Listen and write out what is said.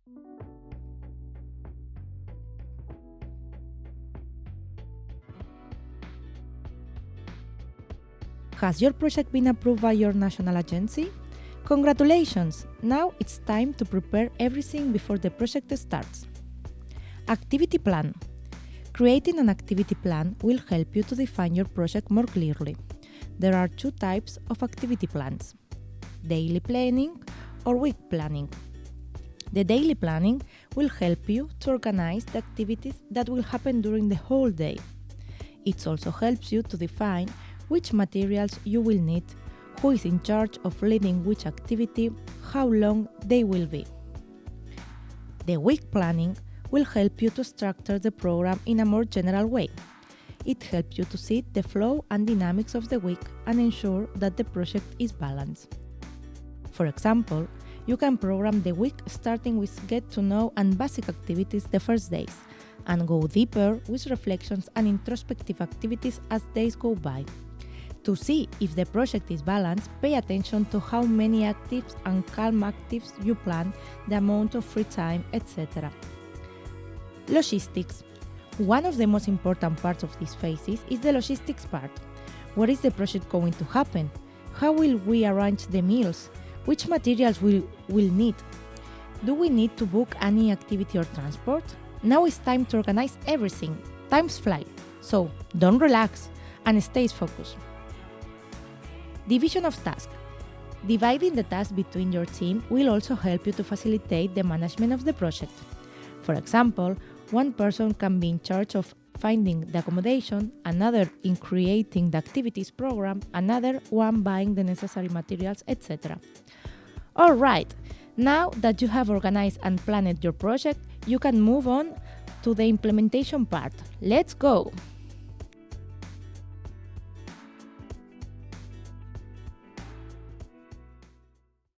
Has your project been approved by your national agency? Congratulations! Now it's time to prepare everything before the project starts. Activity plan. Creating an activity plan will help you to define your project more clearly. There are two types of activity plans: daily planning or week planning. The daily planning will help you to organize the activities that will happen during the whole day. It also helps you to define which materials you will need, who is in charge of leading which activity, how long they will be. The week planning will help you to structure the program in a more general way. It helps you to see the flow and dynamics of the week and ensure that the project is balanced. For example, you can program the week starting with get to know and basic activities the first days, and go deeper with reflections and introspective activities as days go by. To see if the project is balanced, pay attention to how many actives and calm actives you plan, the amount of free time, etc. Logistics. One of the most important parts of these phases is the logistics part. Where is the project going to happen? How will we arrange the meals? Which materials will need? Do we need to book any activity or transport? Now it's time to organize everything. Times fly, so don't relax and stay focused. Division of tasks. Dividing the tasks between your team will also help you to facilitate the management of the project. For example, one person can be in charge of finding the accommodation, another in creating the activities program, another one buying the necessary materials, etc. Alright, now that you have organized and planned your project, you can move on to the implementation part. Let's go!